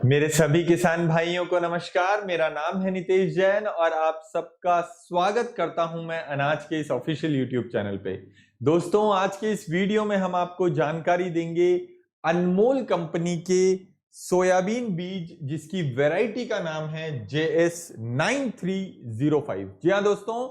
मेरे सभी किसान भाइयों को नमस्कार। मेरा नाम है नितेश जैन और आप सबका स्वागत करता हूं मैं अनाज के इस ऑफिशियल यूट्यूब चैनल पे। दोस्तों, आज के इस वीडियो में हम आपको जानकारी देंगे अनमोल कंपनी के सोयाबीन बीज जिसकी वैरायटी का नाम है JS9305। जी हाँ दोस्तों,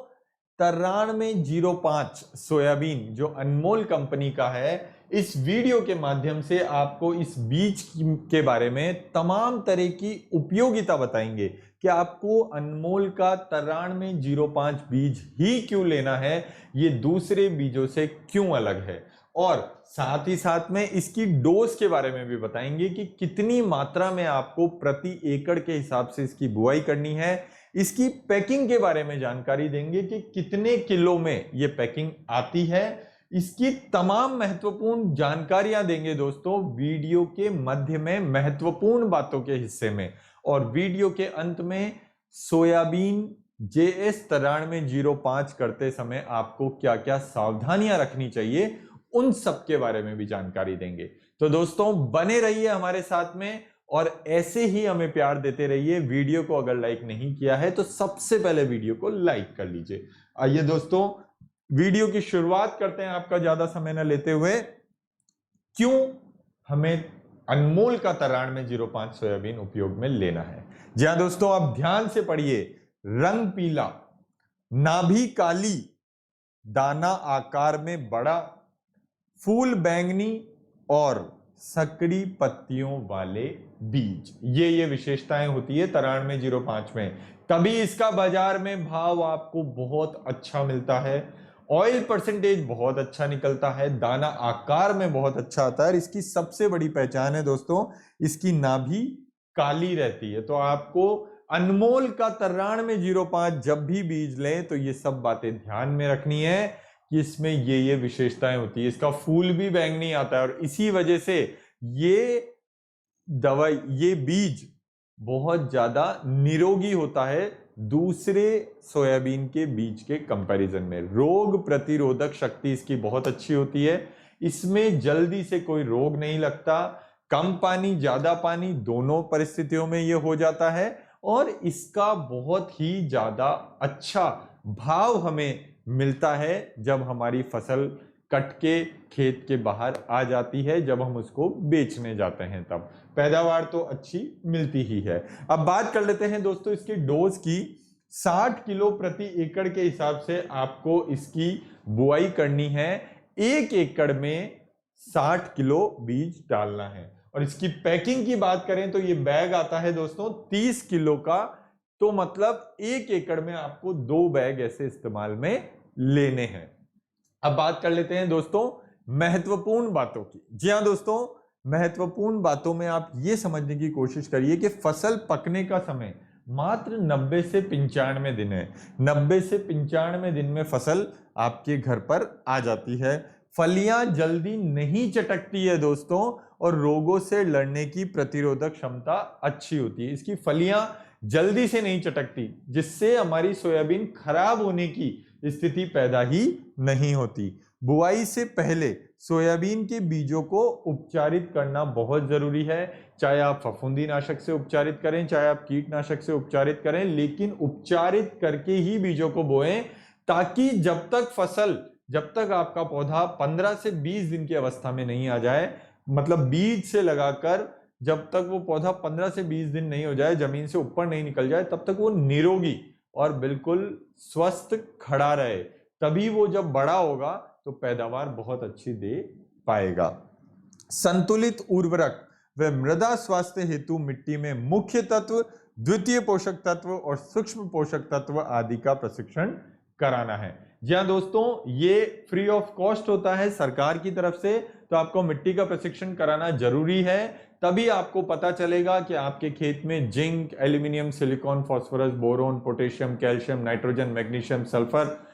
9305 सोयाबीन जो अनमोल कंपनी का है। इस वीडियो के माध्यम से आपको इस बीज के बारे में तमाम तरह की उपयोगिता बताएंगे कि आपको अनमोल का 9305 बीज ही क्यों लेना है, ये दूसरे बीजों से क्यों अलग है, और साथ ही साथ में इसकी डोज के बारे में भी बताएंगे कि कितनी मात्रा में आपको प्रति एकड़ के हिसाब से इसकी बुआई करनी है। इसकी पैकिंग के बारे में जानकारी देंगे कि कितने किलो में ये पैकिंग आती है। इसकी तमाम महत्वपूर्ण जानकारियां देंगे दोस्तों वीडियो के मध्य में, महत्वपूर्ण बातों के हिस्से में। और वीडियो के अंत में सोयाबीन JS9305 करते समय आपको क्या क्या सावधानियां रखनी चाहिए, उन सब के बारे में भी जानकारी देंगे। तो दोस्तों, बने रहिए हमारे साथ में और ऐसे ही हमें प्यार देते रहिए। वीडियो को अगर लाइक नहीं किया है तो सबसे पहले वीडियो को लाइक कर लीजिए। आइए दोस्तों, वीडियो की शुरुआत करते हैं आपका ज्यादा समय न लेते हुए। क्यों हमें अनमोल का 9305 सोयाबीन उपयोग में लेना है? जी हां दोस्तों, आप ध्यान से पढ़िए। रंग पीला, नाभि काली, दाना आकार में बड़ा, फूल बैंगनी और सकड़ी पत्तियों वाले बीज, ये विशेषताएं होती है 9305 में। तभी इसका बाजार में भाव आपको बहुत अच्छा मिलता है। ऑयल परसेंटेज बहुत अच्छा निकलता है, दाना आकार में बहुत अच्छा आता है। और इसकी सबसे बड़ी पहचान है दोस्तों, इसकी नाभि काली रहती है। तो आपको अनमोल का 9305 जब भी बीज लें तो ये सब बातें ध्यान में रखनी है कि इसमें ये विशेषताएं होती है। इसका फूल भी बैंगनी आता है और इसी वजह से ये दवाई, ये बीज बहुत ज्यादा निरोगी होता है दूसरे सोयाबीन के बीज के कंपैरिजन में। रोग प्रतिरोधक शक्ति इसकी बहुत अच्छी होती है। इसमें जल्दी से कोई रोग नहीं लगता। कम पानी ज्यादा पानी दोनों परिस्थितियों में ये हो जाता है और इसका बहुत ही ज्यादा अच्छा भाव हमें मिलता है जब हमारी फसल कट के खेत के बाहर आ जाती है, जब हम उसको बेचने जाते हैं तब पैदावार तो अच्छी मिलती ही है। अब बात कर लेते हैं दोस्तों इसकी डोज की। 60 किलो प्रति एकड़ के हिसाब से आपको इसकी बुआई करनी है। 1 एकड़ में 60 किलो बीज डालना है। और इसकी पैकिंग की बात करें तो ये बैग आता है दोस्तों 30 किलो का। तो मतलब 1 एकड़ में आपको 2 बैग ऐसे इस्तेमाल में लेने हैं। अब बात कर लेते हैं दोस्तों महत्वपूर्ण बातों की। जी हाँ दोस्तों, महत्वपूर्ण बातों में आप ये समझने की कोशिश करिए कि फसल पकने का समय मात्र 90 से 95 दिन है। 90 से 95 दिन में फसल आपके घर पर आ जाती है। फलियां जल्दी नहीं चटकती है दोस्तों और रोगों से लड़ने की प्रतिरोधक क्षमता अच्छी होती है। इसकी फलियां जल्दी से नहीं चटकती, जिससे हमारी सोयाबीन खराब होने की स्थिति पैदा ही नहीं होती। बुआई से पहले सोयाबीन के बीजों को उपचारित करना बहुत जरूरी है। चाहे आप फफूंदी नाशक से उपचारित करें, चाहे आप कीटनाशक से उपचारित करें, लेकिन उपचारित करके ही बीजों को बोएं, ताकि जब तक आपका पौधा 15 से 20 दिन की अवस्था में नहीं आ जाए, मतलब बीज से लगाकर जब तक वो पौधा 15 से 20 दिन नहीं हो जाए, जमीन से ऊपर नहीं निकल जाए, तब तक वो निरोगी और बिल्कुल स्वस्थ खड़ा रहे। तभी वो जब बड़ा होगा तो पैदावार बहुत अच्छी दे पाएगा। संतुलित उर्वरक व मृदा स्वास्थ्य हेतु मिट्टी में मुख्य तत्व, द्वितीय पोषक तत्व और सूक्ष्म पोषक तत्व आदि का प्रशिक्षण कराना है। जी हाँ दोस्तों, ये फ्री ऑफ कॉस्ट होता है सरकार की तरफ से। तो आपको मिट्टी का प्रशिक्षण कराना जरूरी है, तभी आपको पता चलेगा कि आपके खेत में zinc, aluminium, silicon, phosphorus, boron, potassium, calcium, nitrogen, magnesium, sulphur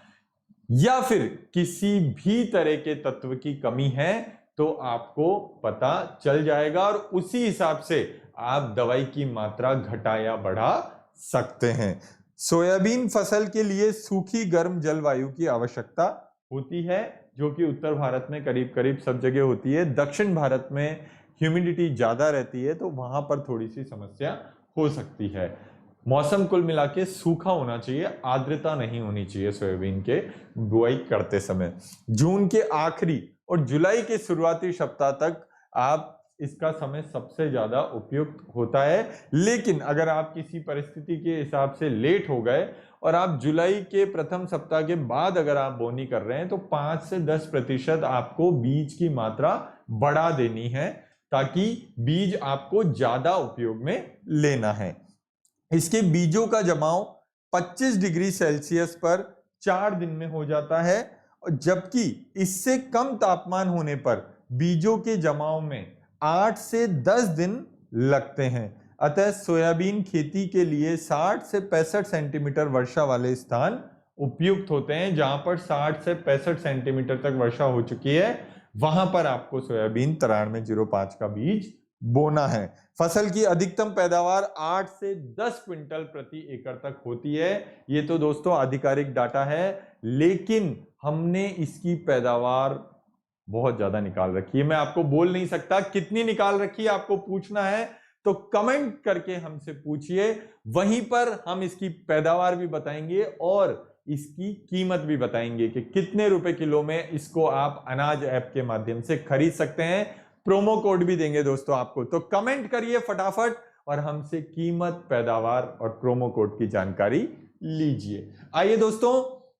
या फिर किसी भी तरह के तत्व की कमी है तो आपको पता चल जाएगा और उसी हिसाब से आप दवाई की मात्रा घटा या बढ़ा सकते हैं। सोयाबीन फसल के लिए सूखी गर्म जलवायु की आवश्यकता होती है, जो कि उत्तर भारत में करीब करीब सब जगह होती है। दक्षिण भारत में ह्यूमिडिटी ज्यादा रहती है तो वहां पर थोड़ी सी समस्या हो सकती है। मौसम कुल मिला के सूखा होना चाहिए, आर्द्रता नहीं होनी चाहिए सोयाबीन के बुआई करते समय। जून के आखिरी और जुलाई के शुरुआती सप्ताह तक आप इसका समय सबसे ज्यादा उपयुक्त होता है। लेकिन अगर आप किसी परिस्थिति के हिसाब से लेट हो गए और आप जुलाई के प्रथम सप्ताह के बाद अगर आप बोनी कर रहे हैं तो 5 से 10% आपको बीज की मात्रा बढ़ा देनी है, ताकि बीज आपको ज्यादा उपयोग में लेना है। इसके बीजों का जमाव 25 डिग्री सेल्सियस पर 4 दिन में हो जाता है, जबकि इससे कम तापमान होने पर बीजों के जमाव में 8 से 10 दिन लगते हैं। अतः सोयाबीन खेती के लिए 60 से 65 सेंटीमीटर वर्षा वाले स्थान उपयुक्त होते हैं। जहां पर 60 से 65 सेंटीमीटर तक वर्षा हो चुकी है वहां पर आपको सोयाबीन 9305 का बीज बोना है। फसल की अधिकतम पैदावार 8 से 10 क्विंटल प्रति एकड़ तक होती है। ये तो दोस्तों आधिकारिक डाटा है, लेकिन हमने इसकी पैदावार बहुत ज्यादा निकाल रखी है। मैं आपको बोल नहीं सकता कितनी निकाल रखी है, आपको पूछना है तो कमेंट करके हमसे पूछिए, वहीं पर हम इसकी पैदावार भी बताएंगे और इसकी कीमत भी बताएंगे कि कितने रुपए किलो में इसको आप अनाज ऐप के माध्यम से खरीद सकते हैं। प्रोमो कोड भी देंगे दोस्तों आपको, तो कमेंट करिए फटाफट और हमसे कीमत, पैदावार और प्रोमो कोड की जानकारी लीजिए। आइए दोस्तों,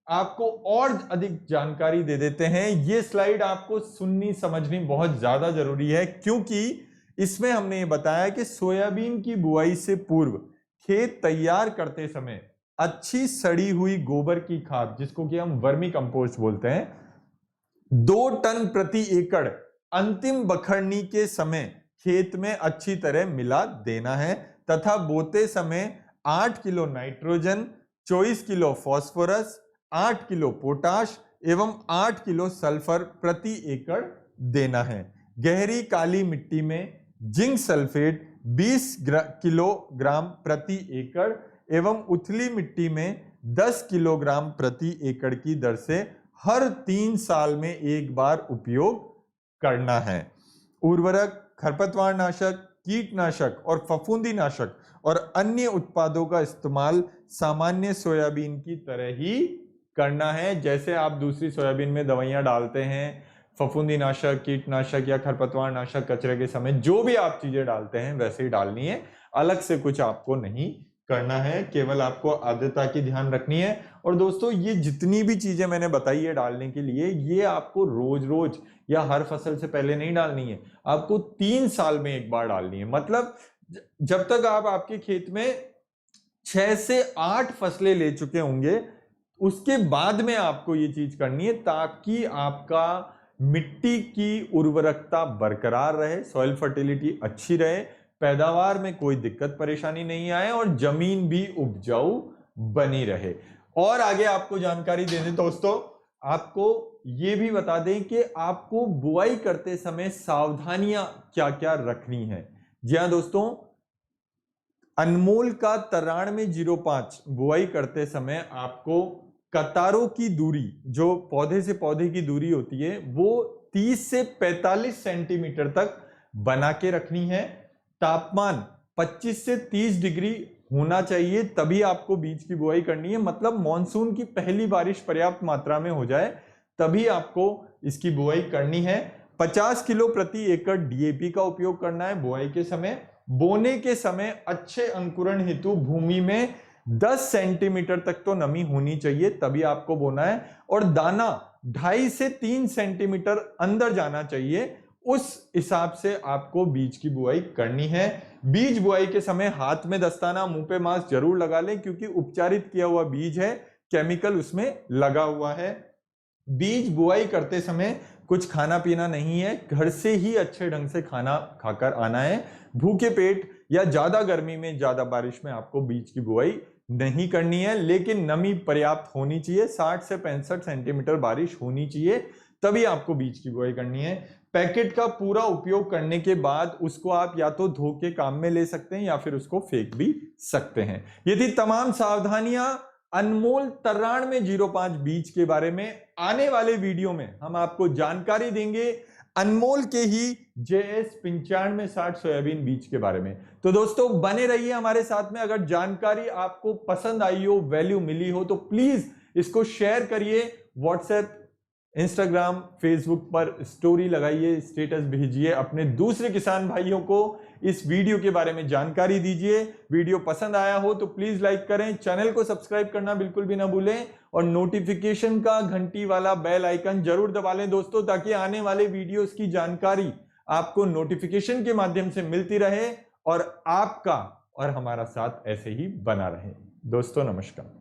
आपको और अधिक जानकारी दे देते हैं। ये स्लाइड आपको सुननी समझनी बहुत ज्यादा जरूरी है, क्योंकि इसमें हमने ये बताया कि सोयाबीन की बुआई से पूर्व खेत तैयार करते समय अच्छी सड़ी हुई गोबर की खाद, जिसको कि हम वर्मी कंपोस्ट बोलते हैं, 2 टन प्रति एकड़ अंतिम बखरनी के समय खेत में अच्छी तरह मिला देना है, तथा बोते समय 8 kilo nitrogen, 24 kilo phosphorus, 8 kilo potash एवं 8 किलो सल्फर प्रति एकड़ देना है। गहरी काली मिट्टी में जिंक सल्फेट 20 किलोग्राम प्रति एकड़ एवं उथली मिट्टी में 10 किलोग्राम प्रति एकड़ की दर से हर 3 साल में एक बार उपयोग करना है। उर्वरक, खरपतवार नाशक, कीटनाशक और फफूंदी नाशक और अन्य उत्पादों का इस्तेमाल सामान्य सोयाबीन की तरह ही करना है। जैसे आप दूसरी सोयाबीन में दवाइयां डालते हैं, फफूंदी नाशक, कीटनाशक या खरपतवार नाशक, कचरे के समय जो भी आप चीजें डालते हैं वैसे ही डालनी है, अलग से कुछ आपको नहीं करना है। केवल आपको आर्द्रता की ध्यान रखनी है। और दोस्तों, ये जितनी भी चीजें मैंने बताई है डालने के लिए, ये आपको रोज रोज या हर फसल से पहले नहीं डालनी है, आपको 3 साल में एक बार डालनी है। मतलब जब तक आप आपके खेत में 6 से 8 फसलें ले चुके होंगे, उसके बाद में आपको ये चीज करनी है, ताकि आपका मिट्टी की उर्वरकता बरकरार रहे, सॉइल फर्टिलिटी अच्छी रहे, पैदावार में कोई दिक्कत परेशानी नहीं आए और जमीन भी उपजाऊ बनी रहे। और आगे आपको जानकारी दे दें दोस्तों, आपको ये भी बता दें कि आपको बुआई करते समय सावधानियां क्या क्या रखनी है। जी हां दोस्तों, अनमोल का 9305 बुआई करते समय आपको कतारों की दूरी, जो पौधे से पौधे की दूरी होती है, वो 30 से 45 सेंटीमीटर तक बना के रखनी है। तापमान 25 से 30 डिग्री होना चाहिए, तभी आपको बीज की बुआई करनी है। मतलब मॉनसून की पहली बारिश पर्याप्त मात्रा में हो जाए तभी आपको इसकी बुआई करनी है। 50 किलो प्रति एकड़ डीएपी का उपयोग करना है बुआई के समय। बोने के समय अच्छे अंकुरण हेतु भूमि में 10 सेंटीमीटर तक तो नमी होनी चाहिए, तभी आपको बोना है। और दाना 2.5 से 3 सेंटीमीटर अंदर जाना चाहिए, उस हिसाब से आपको बीज की बुआई करनी है। बीज बुआई के समय हाथ में दस्ताना, मुंह पे मास्क जरूर लगा लें, क्योंकि उपचारित किया हुआ बीज है, केमिकल उसमें लगा हुआ है। बीज बुआई करते समय कुछ खाना पीना नहीं है, घर से ही अच्छे ढंग से खाना खाकर आना है। भूखे पेट या ज्यादा गर्मी में, ज्यादा बारिश में आपको बीज की बुआई नहीं करनी है, लेकिन नमी पर्याप्त होनी चाहिए। 60 से 65 सेंटीमीटर बारिश होनी चाहिए, तभी आपको बीज की बुआई करनी है। पैकेट का पूरा उपयोग करने के बाद उसको आप या तो धो के काम में ले सकते हैं या फिर उसको फेंक भी सकते हैं। ये थी तमाम सावधानियां अनमोल 9305 बीज के बारे में। आने वाले वीडियो में हम आपको जानकारी देंगे अनमोल के ही JS 9560 सोयाबीन बीज के बारे में। तो दोस्तों बने रहिए हमारे साथ में। अगर जानकारी आपको पसंद आई हो, वैल्यू मिली हो, तो प्लीज इसको शेयर करिए, व्हाट्सएप, इंस्टाग्राम, फेसबुक पर स्टोरी लगाइए, स्टेटस भेजिए, अपने दूसरे किसान भाइयों को इस वीडियो के बारे में जानकारी दीजिए। वीडियो पसंद आया हो तो प्लीज लाइक करें, चैनल को सब्सक्राइब करना बिल्कुल भी ना भूलें और नोटिफिकेशन का घंटी वाला बेल आइकन जरूर दबा लें दोस्तों, ताकि आने वाले वीडियोस की जानकारी आपको नोटिफिकेशन के माध्यम से मिलती रहे और आपका और हमारा साथ ऐसे ही बना रहे। दोस्तों नमस्कार।